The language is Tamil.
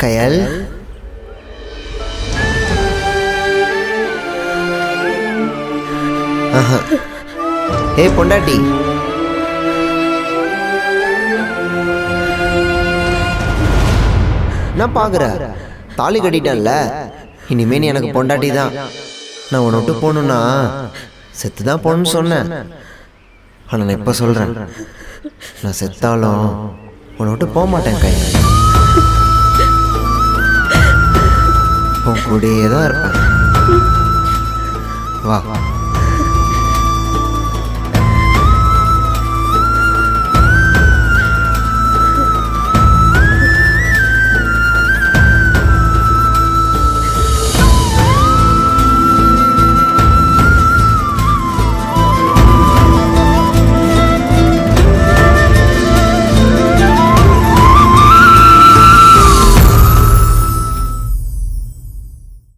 கயல், ஏய் பொண்டாட்டி, நான் பார்க்குற தாலி கட்டிட்டேன்ல, இனிமே நீ எனக்கு பொண்டாட்டி தான். நான் உன்னை விட்டு போகணுன்னா செத்து தான் போகணுன்னு சொன்னேன். ஆனால் நான் இப்போ சொல்கிறேன், நான் செத்தாலும் உன்னை விட்டு போக மாட்டேன் கை. உன் கூடயே தான் இருப்பேன். வா.